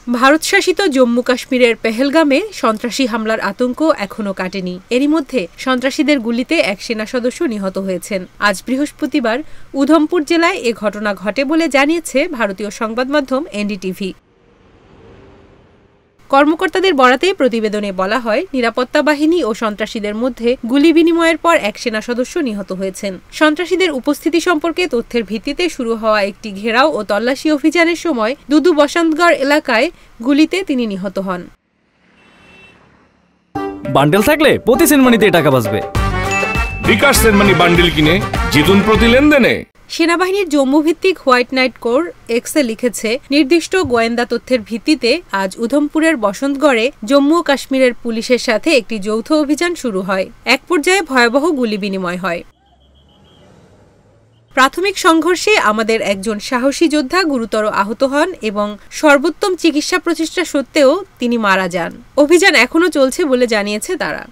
ভারত শাসিত জম্মু কাশ্মীরের পেহেলগামে সন্ত্রাসী হামলার আতঙ্ক এখনও কাটেনি। এরই মধ্যে সন্ত্রাসীদের গুলিতে এক সেনা সদস্য নিহত হয়েছেন। আজ বৃহস্পতিবার উধমপুর জেলায় এ ঘটনা ঘটে বলে জানিয়েছে ভারতীয় সংবাদ মাধ্যম এনডিটিভি। কর্মকর্তাদের বরাতে প্রতিবেদনে বলা হয়, নিরাপত্তা বাহিনী ও সন্ত্রাসীদের মধ্যে গুলি বিনিময়ের পর এক সেনা সদস্য নিহত হয়েছেন। সন্ত্রাসীদের উপস্থিতি সম্পর্কে তথ্যের ভিত্তিতে শুরু হওয়া একটি ঘেরাও ও তল্লাশি অভিযানের সময় দুদু বসন্তগড় এলাকায় গুলিতে তিনি নিহত হন। বান্ডেল থাকলে প্রতি সেনমানিতে টাকা বাঁচবে। বিকাশ সেনমানি বান্ডেল কিনে জিতুন প্রতি লেনদেনে। সেনাবাহিনীর জম্মু ভিত্তিক হোয়াইট নাইট কোর এক্সে লিখেছে, নির্দিষ্ট গোয়েন্দা তথ্যের ভিত্তিতে আজ উধমপুরের বসন্তগড়ে জম্মু ও কাশ্মীরের পুলিশের সাথে একটি যৌথ অভিযান শুরু হয়। এক পর্যায়ে ভয়াবহ গুলি বিনিময় হয়। প্রাথমিক সংঘর্ষে আমাদের একজন সাহসী যোদ্ধা গুরুতর আহত হন এবং সর্বোত্তম চিকিৎসা প্রচেষ্টা সত্ত্বেও তিনি মারা যান। অভিযান এখনও চলছে বলে জানিয়েছে তারা।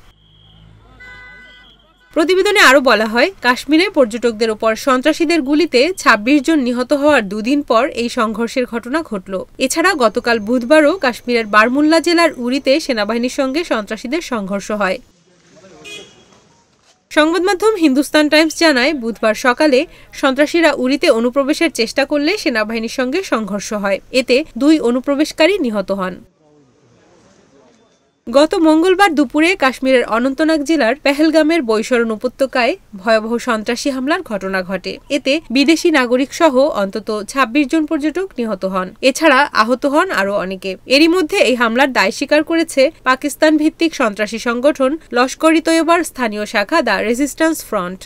প্রতিবেদনে আরও বলা হয়, কাশ্মীরে পর্যটকদের ওপর সন্ত্রাসীদের গুলিতে ২৬ জন নিহত হওয়ার দুদিন পর এই সংঘর্ষের ঘটনা ঘটল। এছাড়া গতকাল বুধবারও কাশ্মীরের বারমুল্লা জেলার উরিতে সেনাবাহিনীর সঙ্গে সন্ত্রাসীদের সংঘর্ষ হয়। সংবাদ মাধ্যম হিন্দুস্তান টাইমস জানায়, বুধবার সকালে সন্ত্রাসীরা উরিতে অনুপ্রবেশের চেষ্টা করলে সেনাবাহিনীর সঙ্গে সংঘর্ষ হয়। এতে ২ অনুপ্রবেশকারী নিহত হন। গত মঙ্গলবার দুপুরে কাশ্মীরের অনন্তনাগ জেলার পেহেলগামের বৈশরণ উপত্যকায় ভয়াবহ সন্ত্রাসী হামলার ঘটনা ঘটে। এতে বিদেশি নাগরিক সহ অন্তত ২৬ জন পর্যটক নিহত হন। এছাড়া আহত হন আরও অনেকে। এরই মধ্যে এই হামলার দায় স্বীকার করেছে পাকিস্তান ভিত্তিক সন্ত্রাসী সংগঠন লস্কর-ই-তৈয়বার স্থানীয় শাখা দ্য রেজিস্ট্যান্স ফ্রন্ট।